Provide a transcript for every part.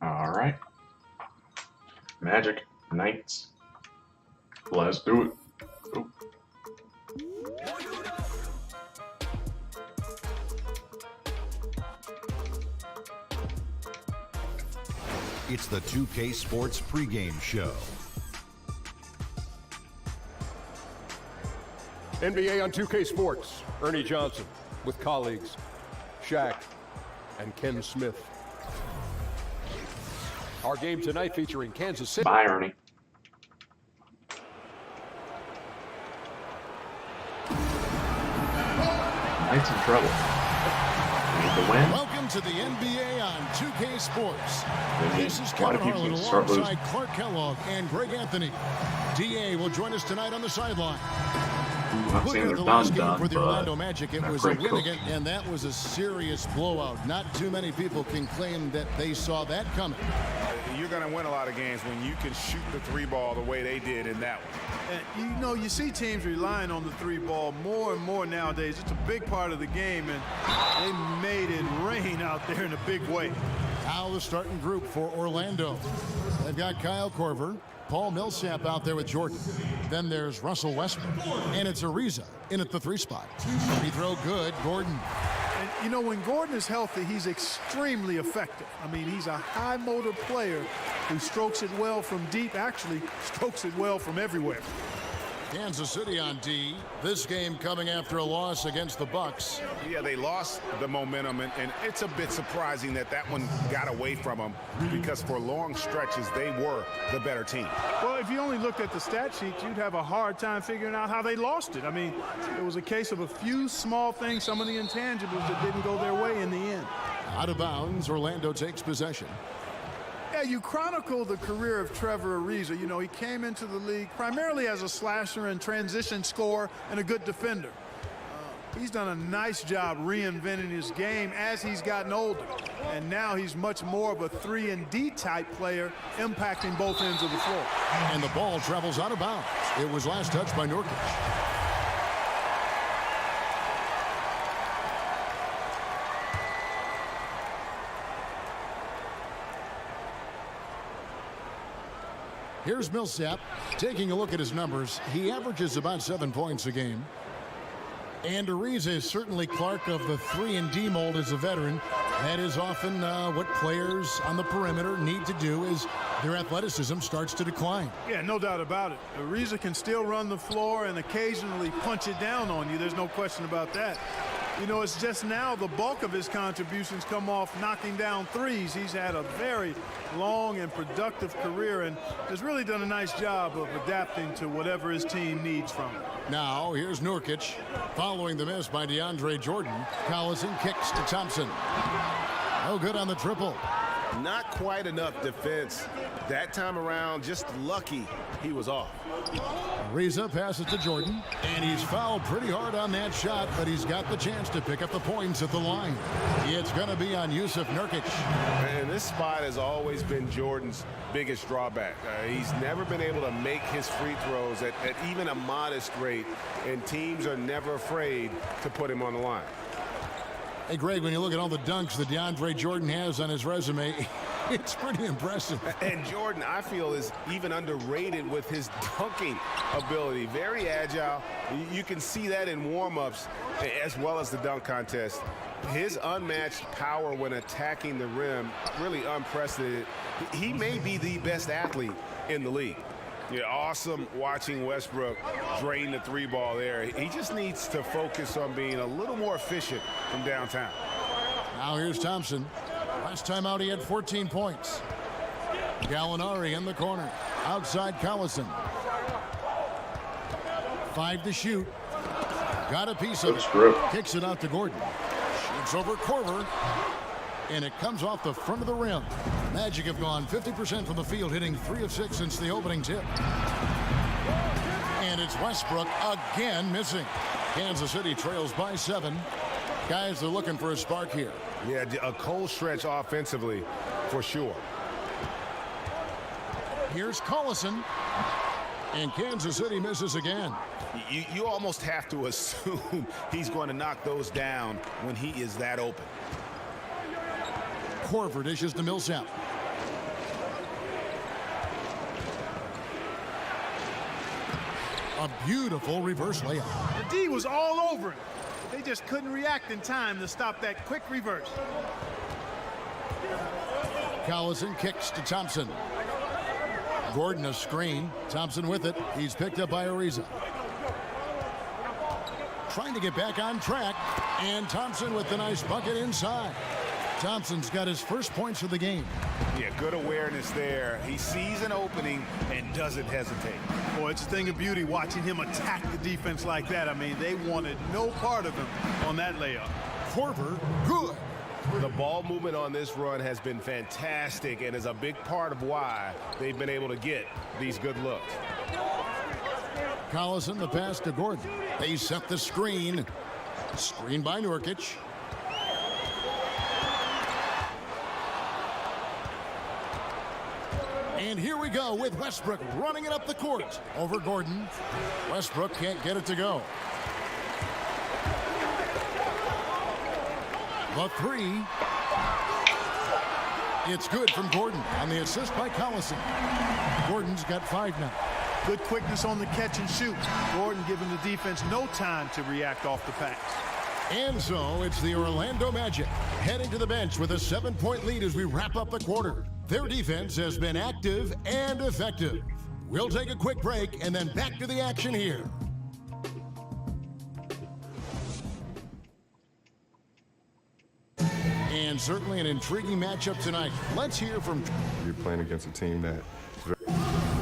All right. Magic Knights. Let's do it. Oh. It's the 2K Sports pregame show. NBA on 2K Sports. Ernie Johnson with colleagues Shaq and Ken Smith. Our game tonight featuring Kansas City. Bye, Ernie. Knights in trouble. Need to win. Welcome to the NBA on 2K Sports. This is A lot Kevin of people Harlan start losing. alongside Clark Kellogg and Greg Anthony. DA will join us tonight on the sideline. I'm not saying Looking at they're the last done, game for the but Orlando Magic, it not was a great win coaching. again, and that was a serious blowout. Not too many people can claim that they saw that coming. You're going to win a lot of games when you can shoot the three ball the way they did in that one. And you know, you see teams relying on the three ball more and more nowadays. It's a big part of the game, and they made it rain out there in a big way. Now the starting group for Orlando. They've got Kyle Korver, Paul Millsap out there with Jordan. Then there's Russell Westbrook, and it's Ariza in at the 3 spot. Free throw good, Gordon. And you know, when Gordon is healthy, he's extremely effective. I mean, he's a high motor player who strokes it well from deep, actually strokes it well from everywhere. Kansas City on D. This game coming after a loss against the Bucks. Yeah, they lost the momentum, and it's a bit surprising that that one got away from them because for long stretches, they were the better team. Well, if you only looked at the stat sheet, you'd have a hard time figuring out how they lost it. I mean, it was a case of a few small things, some of the intangibles that didn't go their way in the end. Out of bounds, Orlando takes possession. Yeah, you chronicle the career of Trevor Ariza. You know, he came into the league primarily as a slasher and transition scorer and a good defender. He's done a nice job reinventing his game as he's gotten older. And now he's much more of a 3-and-D type player, impacting both ends of the floor. And the ball travels out of bounds. It was last touched by Nurkic. Here's Millsap taking a look at his numbers. He averages about 7 points a game. And Ariza is certainly, Clark, of the 3-and-D mold as a veteran. That is often what players on the perimeter need to do as their athleticism starts to decline. Yeah, no doubt about it. Ariza can still run the floor and occasionally punch it down on you. There's no question about that. You know, it's just now the bulk of his contributions come off knocking down threes. He's had a very long and productive career and has really done a nice job of adapting to whatever his team needs from him. Now, here's Nurkic. Following the miss by DeAndre Jordan, Collison kicks to Thompson. No good on the triple. Not quite enough defense. That time around, just lucky he was off. Ariza passes to Jordan, and he's fouled pretty hard on that shot, but he's got the chance to pick up the points at the line. It's going to be on Yusuf Nurkic. And this spot has always been Jordan's biggest drawback. He's never been able to make his free throws at even a modest rate, and teams are never afraid to put him on the line. Hey, Greg, when you look at all the dunks that DeAndre Jordan has on his resume, it's pretty impressive. And Jordan, I feel, is even underrated with his dunking ability. Very agile. You can see that in warm-ups as well as the dunk contest. His unmatched power when attacking the rim, really unprecedented. He may be the best athlete in the league. Yeah, awesome watching Westbrook drain the 3-ball there. He just needs to focus on being a little more efficient from downtown. Now here's Thompson. Last time out he had 14 points. Gallinari in the corner. Outside Collison. 5 to shoot. Got a piece of it. Kicks it out to Gordon. Shoots over Korver. And it comes off the front of the rim. Magic have gone 50% from the field, hitting 3 of 6 since the opening tip. And it's Westbrook again missing. Kansas City trails by 7. Guys, they're looking for a spark here. Yeah, a cold stretch offensively for sure. Here's Collison. And Kansas City misses again. You almost have to assume he's going to knock those down when he is that open. Korver dishes to Millsap. A beautiful reverse layup. The D was all over him. They just couldn't react in time to stop that quick reverse. Collison kicks to Thompson. Gordon a screen. Thompson with it. He's picked up by Ariza. Trying to get back on track. And Thompson with the nice bucket inside. Thompson's got his first points of the game. Yeah, good awareness there. He sees an opening and doesn't hesitate. Boy, it's a thing of beauty watching him attack the defense like that. I mean, they wanted no part of him on that layup. Korver, good. The ball movement on this run has been fantastic and is a big part of why they've been able to get these good looks. Collison, the pass to Gordon. They set the screen. Screen by Nurkic. And here we go with Westbrook running it up the court. Over Gordon. Westbrook can't get it to go. The three. It's good from Gordon on the assist by Collison. Gordon's got 5 now. Good quickness on the catch and shoot. Gordon giving the defense no time to react off the pass. And so it's the Orlando Magic heading to the bench with a 7-point lead as we wrap up the quarter. Their defense has been active and effective. We'll take a quick break and then back to the action here. And certainly an intriguing matchup tonight. Let's hear from... You're playing against a team that...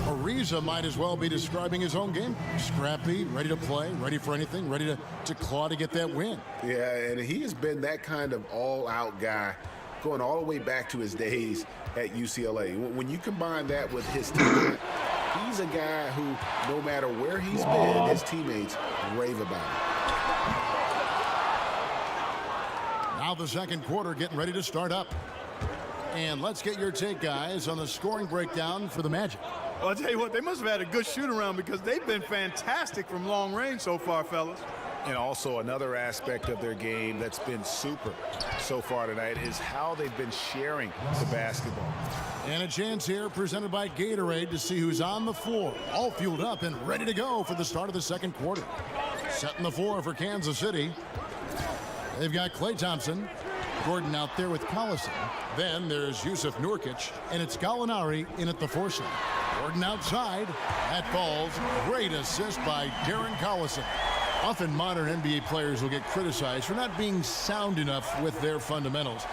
Ariza might as well be describing his own game. Scrappy, ready to play, ready for anything, ready to claw to get that win. Yeah, and he has been that kind of all-out guy going all the way back to his days at UCLA. When you combine that with his talent, he's a guy who, no matter where he's been, his teammates rave about him. Now the second quarter getting ready to start up. And let's get your take, guys, on the scoring breakdown for the Magic. Well, I'll tell you what, they must have had a good shoot-around because they've been fantastic from long range so far, fellas. And also another aspect of their game that's been super so far tonight is how they've been sharing the basketball. And a chance here presented by Gatorade to see who's on the floor, all fueled up and ready to go for the start of the second quarter. Setting the floor for Kansas City. They've got Klay Thompson, Gordon out there with Collison. Then there's Yusuf Nurkic, and it's Gallinari in at the 4 slot. Gordon outside. That falls. Great assist by Darren Collison. Often modern NBA players will get criticized for not being sound enough with their fundamentals.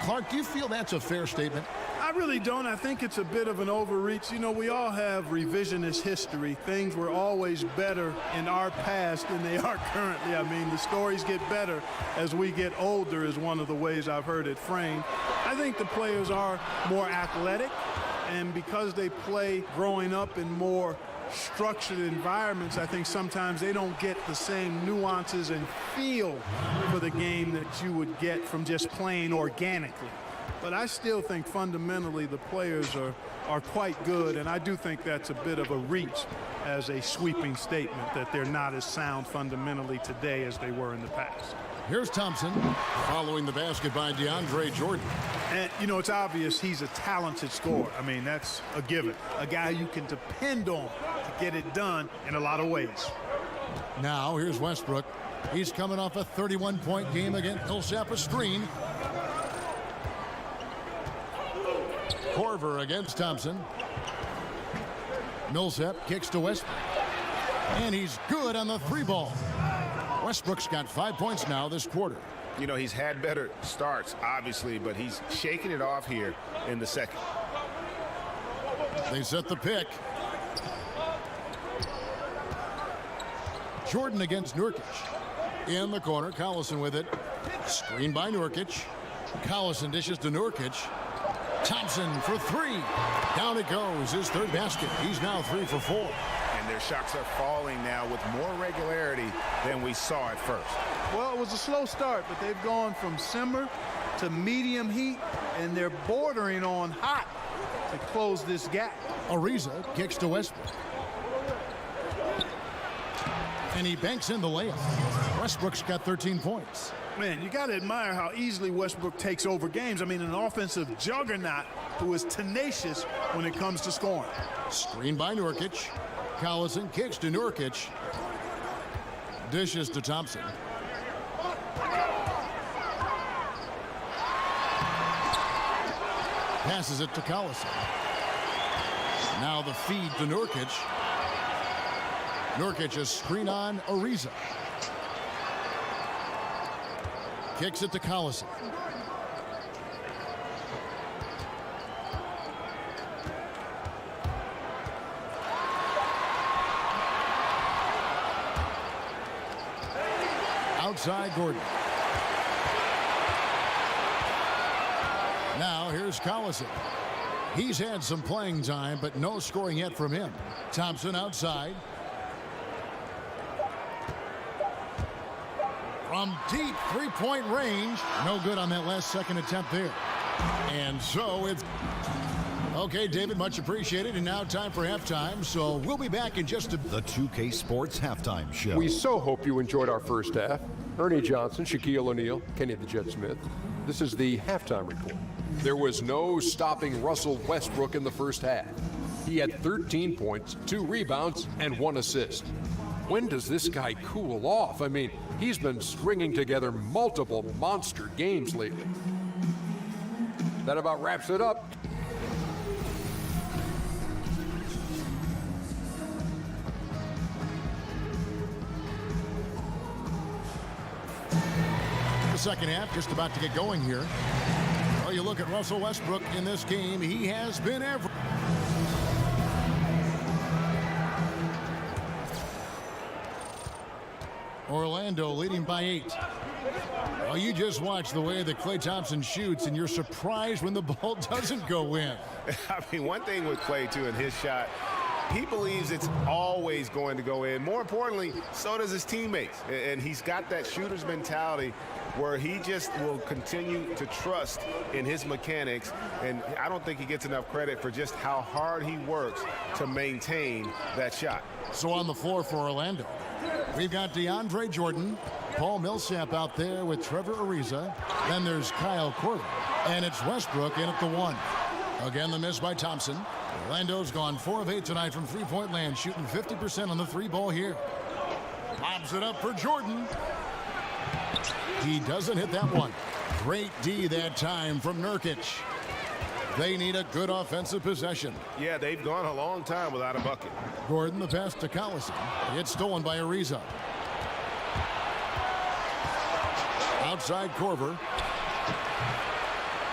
Clark, do you feel that's a fair statement? I really don't. I think it's a bit of an overreach. You know, we all have revisionist history. Things were always better in our past than they are currently. I mean, the stories get better as we get older is one of the ways I've heard it framed. I think the players are more athletic, and because they play growing up in more structured environments, I think sometimes they don't get the same nuances and feel for the game that you would get from just playing organically. But I still think fundamentally the players are quite good, and I do think that's a bit of a reach as a sweeping statement that they're not as sound fundamentally today as they were in the past. Here's Thompson following the basket by DeAndre Jordan. And, you know, it's obvious he's a talented scorer. I mean, that's a given. A guy you can depend on to get it done in a lot of ways. Now, here's Westbrook. He's coming off a 31-point game against Millsap, a screen. Korver against Thompson. Millsap kicks to Westbrook. And he's good on the 3 ball. Westbrook's got 5 points now this quarter. You know, he's had better starts, obviously, but he's shaking it off here in the second. They set the pick. Jordan against Nurkic. In the corner, Collison with it. Screen by Nurkic. Collison dishes to Nurkic. Thompson for 3. Down it goes, his 3rd basket. He's now 3 for 4. And their shots are falling now with more regularity than we saw at first. Well, it was a slow start, but they've gone from simmer to medium heat, and they're bordering on hot to close this gap. Ariza kicks to Westbrook. And he banks in the layup. Westbrook's got 13 points. Man, you got to admire how easily Westbrook takes over games. I mean, an offensive juggernaut who is tenacious when it comes to scoring. Screen by Nurkic. Collison kicks to Nurkic. Dishes to Thompson. Passes it to Collison. Now the feed to Nurkic. Nurkic, a screen on Ariza. Kicks it to Collison. Outside Gordon. Now here's Collison. He's had some playing time, but no scoring yet from him. Thompson outside. From deep three-point range. No good on that last second attempt there. And so it's... Okay, David, much appreciated. And now time for halftime. So we'll be back in just a... The 2K Sports Halftime Show. We so hope you enjoyed our first half. Ernie Johnson, Shaquille O'Neal, Kenny the Jet Smith. This is the halftime report. There was no stopping Russell Westbrook in the first half. He had 13 points, 2 rebounds, and 1 assist. When does this guy cool off? I mean, he's been stringing together multiple monster games lately. That about wraps it up. The second half just about to get going here. Well, you look at Russell Westbrook in this game, he has been every... Orlando leading by 8. Well, you just watch the way that Klay Thompson shoots, and you're surprised when the ball doesn't go in. I mean, one thing with Klay, too, in his shot, he believes it's always going to go in. More importantly, so does his teammates. And he's got that shooter's mentality where he just will continue to trust in his mechanics. And I don't think he gets enough credit for just how hard he works to maintain that shot. So on the floor for Orlando, we've got DeAndre Jordan, Paul Millsap out there with Trevor Ariza. Then there's Kyle Korver. And it's Westbrook in at the 1. Again, the miss by Thompson. Orlando's gone 4 of 8 tonight from three-point land, shooting 50% on the 3-ball here. Lobs it up for Jordan. He doesn't hit that one. Great D that time from Nurkic. They need a good offensive possession. Yeah, they've gone a long time without a bucket. Gordon, the pass to Collison. It's stolen by Ariza. Outside Korver.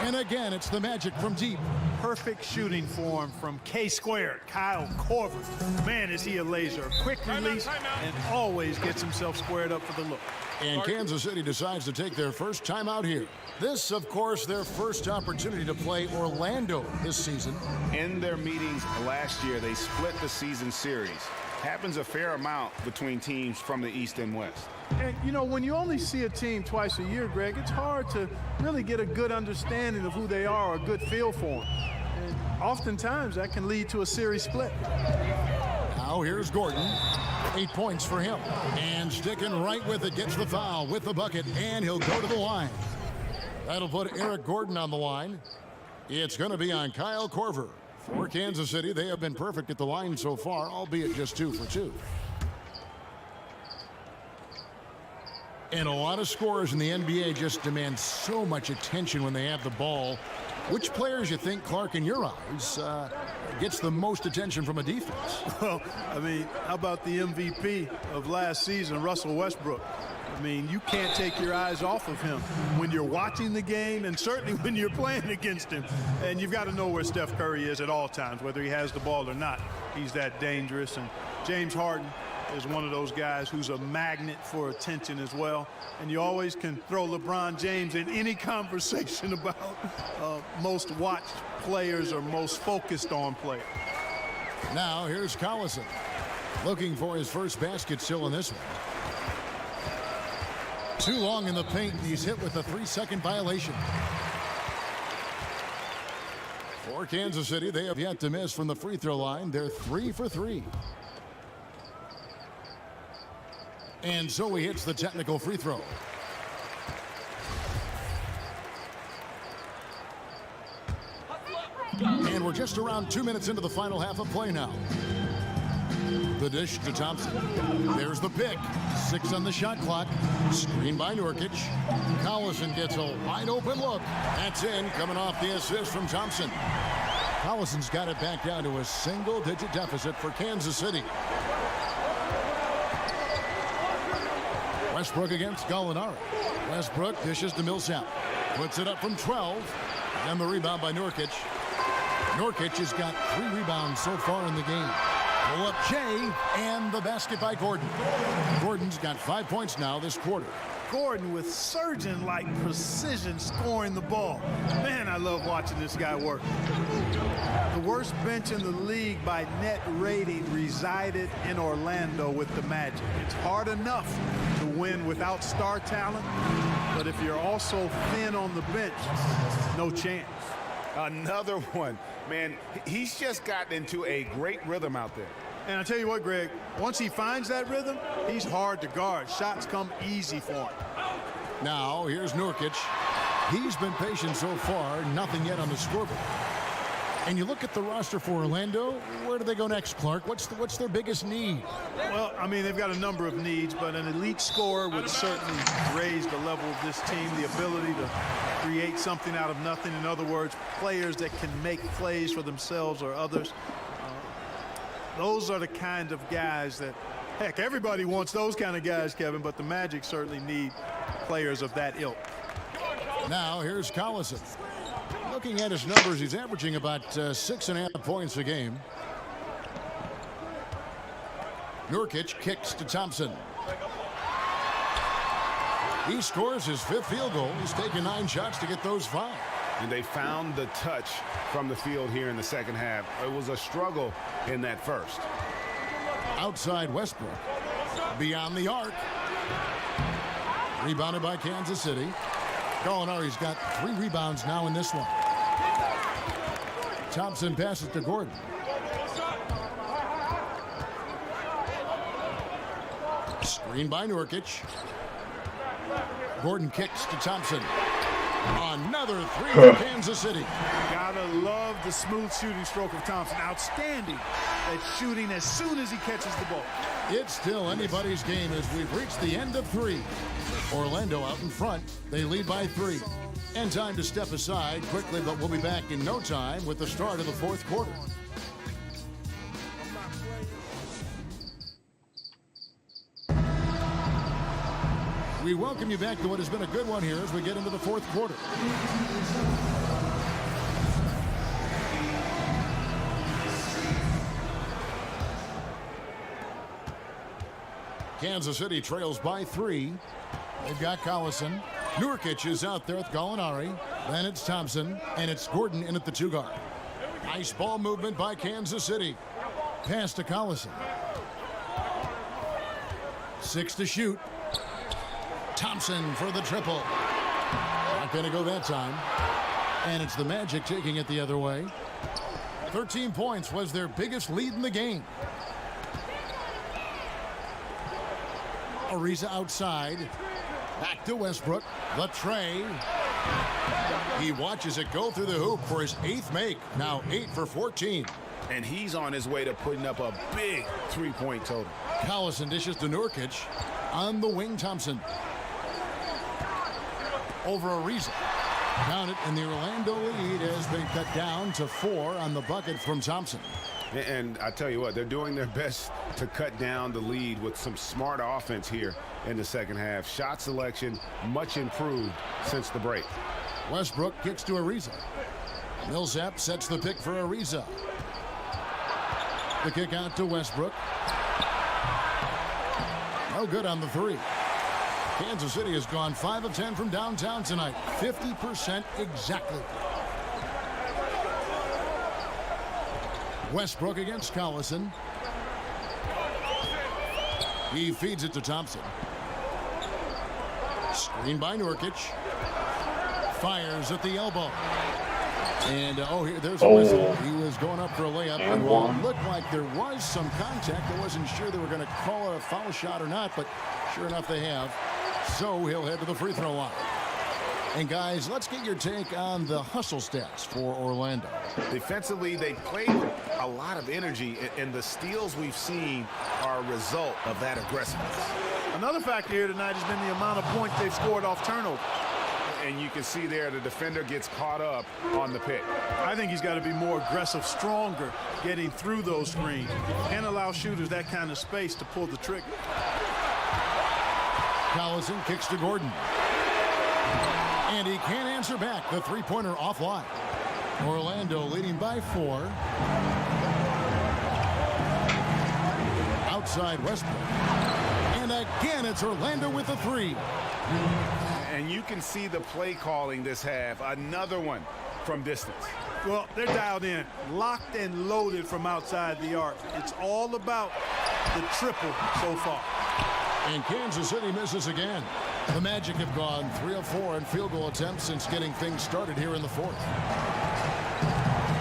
And again, it's the Magic from deep. Perfect shooting form from K-squared, Kyle Korver. Man, is he a laser. Quick release and always gets himself squared up for the look. And Kansas City decides to take their first time out here. This, of course, their first opportunity to play Orlando this season. In their meetings last year, they split the season series. Happens a fair amount between teams from the East and West. And, you know, when you only see a team twice a year, Greg, it's hard to really get a good understanding of who they are, a good feel for them. And oftentimes, that can lead to a series split. Now here's Gordon. 8 points for him. And sticking right with it, gets the foul with the bucket, and he'll go to the line. That'll put Eric Gordon on the line. It's going to be on Kyle Korver. For Kansas City, they have been perfect at the line so far, albeit just 2 for 2. And a lot of scorers in the NBA just demand so much attention when they have the ball. Which players you think, Clark, in your eyes, gets the most attention from a defense? Well, I mean, how about the MVP of last season, Russell Westbrook? I mean, you can't take your eyes off of him when you're watching the game and certainly when you're playing against him. And you've got to know where Steph Curry is at all times, whether he has the ball or not. He's that dangerous. And James Harden is one of those guys who's a magnet for attention as well. And you always can throw LeBron James in any conversation about most watched players or most focused on players. Now here's Collison looking for his first basket still in this one. Too long in the paint. He's hit with a 3-second violation. For Kansas City, they have yet to miss from the free throw line. They're 3 for 3. And so he hits the technical free throw. And we're just around 2 minutes into the final half of play now. The dish to Thompson. There's the pick. 6 on the shot clock. Screen by Nurkic. Collison gets a wide open look. That's in, coming off the assist from Thompson. Collison's got it back down to a single-digit deficit for Kansas City. Westbrook against Gallinari. Westbrook dishes to Millsap. Puts it up from 12. And the rebound by Nurkic. Nurkic has got 3 rebounds so far in the game. Pull up Jay, and the basket by Gordon. Gordon's got 5 points now this quarter. Gordon with surgeon-like precision scoring the ball. Man, I love watching this guy work. The worst bench in the league by net rating resided in Orlando with the Magic. It's hard enough to win without star talent, but if you're also thin on the bench, no chance. Another one. Man, he's just gotten into a great rhythm out there. And I tell you what, Greg, once he finds that rhythm, he's hard to guard. Shots come easy for him. Now, here's Nurkic. He's been patient so far, nothing yet on the scoreboard. And you look at the roster for Orlando, where do they go next, Clark? What's their biggest need? Well, I mean, they've got a number of needs, but an elite scorer would certainly raise the level of this team, the ability to create something out of nothing. In other words, players that can make plays for themselves or others. Those are the kind of guys that, heck, everybody wants those kind of guys, Kevin, but the Magic certainly need players of that ilk. Now, here's Collison. Looking at his numbers, he's averaging about 6.5 points a game. Nurkic kicks to Thompson. He scores his 5th field goal. He's taken 9 shots to get those 5. And they found the touch from the field here in the second half. It was a struggle in that first. Outside Westbrook. Beyond the arc. Rebounded by Kansas City. Gallinari's got 3 rebounds now in this one. Thompson passes to Gordon. Screen by Nurkic. Gordon kicks to Thompson. Another 3 for Kansas City. Gotta love the smooth shooting stroke of Thompson. Outstanding at shooting as soon as he catches the ball. It's still anybody's game as we've reached the end of 3. Orlando out in front. They lead by 3. And time to step aside quickly, but we'll be back in no time with the start of the 4th quarter. We welcome you back to what has been a good one here as we get into the 4th quarter. Kansas City trails by 3. They've got Collison. Nurkic is out there with Gallinari. Then it's Thompson, and it's Gordon in at the 2 guard. Nice ball movement by Kansas City. Pass to Collison. 6 to shoot. Thompson for the triple. Not going to go that time. And it's the Magic taking it the other way. 13 points was their biggest lead in the game. Ariza outside. Back to Westbrook. The tray. He watches it go through the hoop for his 8th make. Now 8 for 14. And he's on his way to putting up a big 3-point total. Collison dishes to Nurkic. On the wing, Thompson. Over Ariza. Count it, and the Orlando lead has been cut down to 4 on the bucket from Thompson. And I tell you what, they're doing their best to cut down the lead with some smart offense here in the second half. Shot selection much improved since the break. Westbrook kicks to Ariza. Millsap sets the pick for Ariza. The kick out to Westbrook. No good on the 3. Kansas City has gone 5 of 10 from downtown tonight. 50% exactly. Westbrook against Collison. He feeds it to Thompson. Screen by Nurkic. Fires at the elbow. And there's a whistle. He was going up for a layup. And well, one. it looked like there was some contact. I wasn't sure they were going to call a foul shot or not, but sure enough they have. So he'll head to the free throw line. And guys, let's get your take on the hustle stats for Orlando. Defensively, they played with a lot of energy, and the steals we've seen are a result of that aggressiveness. Another factor here tonight has been the amount of points they've scored off turnover. And you can see there the defender gets caught up on the pick. I think he's got to be more aggressive, stronger, getting through those screens, and allow shooters that kind of space to pull the trigger. Collison kicks to Gordon. And he can't answer back. The three-pointer offline. Orlando leading by 4. Outside Westbrook. And again, it's Orlando with the 3. And you can see the play calling this half. Another one from distance. Well, they're dialed in, locked and loaded from outside the arc. It's all about the triple so far. And Kansas City misses again. The Magic have gone 3 of 4 in field goal attempts since getting things started here in the 4th.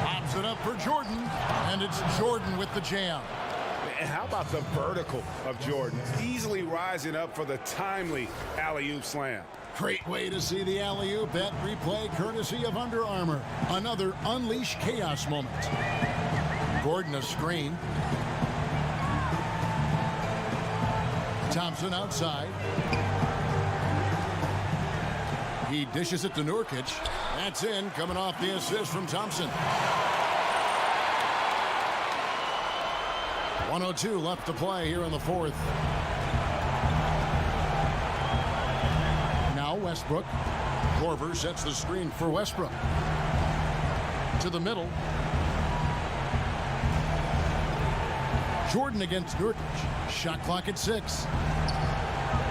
Pops it up for Jordan, and it's Jordan with the jam. And how about the vertical of Jordan? Easily rising up for the timely alley-oop slam. Great way to see the alley-oop. That replay courtesy of Under Armour. Another unleash chaos moment. Gordon a screen. Thompson outside. He dishes it to Nurkic. That's in, coming off the assist from Thompson. 1:02 left to play here in the 4th. Now Westbrook. Korver sets the screen for Westbrook. To the middle. Jordan against Nurkic. Shot clock at 6.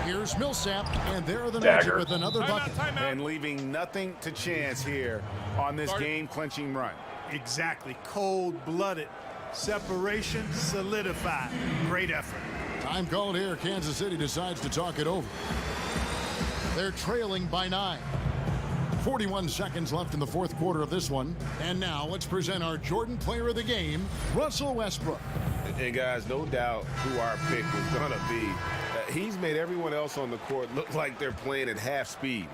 Here's Millsap, and there are the Magic with another bucket. And leaving nothing to chance here on this game-clinching run. Exactly. Cold-blooded. Separation solidified. Great effort. Time called here. Kansas City decides to talk it over. They're trailing by 9. 41 seconds left in the 4th quarter of this one. And now let's present our Jordan player of the game, Russell Westbrook. And guys, no doubt who our pick was going to be. He's made everyone else on the court look like they're playing at half speed.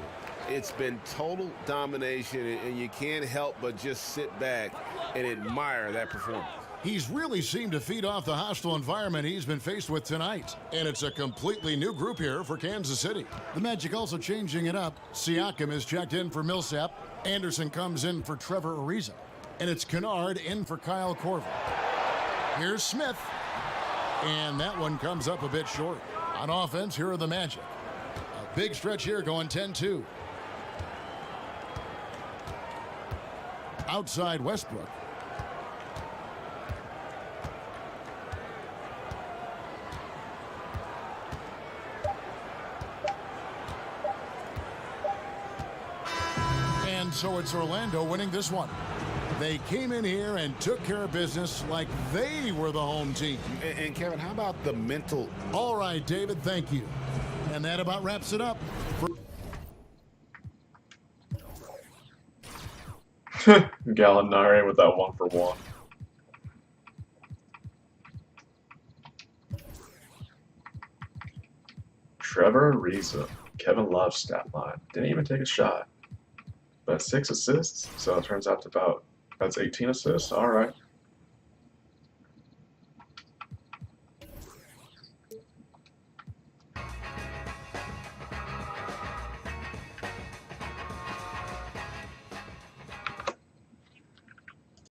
It's been total domination, and you can't help but just sit back and admire that performance. He's really seemed to feed off the hostile environment he's been faced with tonight. And it's a completely new group here for Kansas City. The Magic also changing it up. Siakam is checked in for Millsap. Anderson comes in for Trevor Ariza. And it's Kennard in for Kyle Korver. Here's Smith. And that one comes up a bit short. On offense, here are the Magic. A big stretch here going 10-2. Outside Westbrook. And so it's Orlando winning this one. They came in here and took care of business like they were the home team. And Kevin, how about the mental? All right, David, thank you. And that about wraps it up. Gallinari with that 1-for-1. Trevor Ariza, Kevin Love stat line. Didn't even take a shot. But 6 assists, so it turns out to that's 18 assists. All right.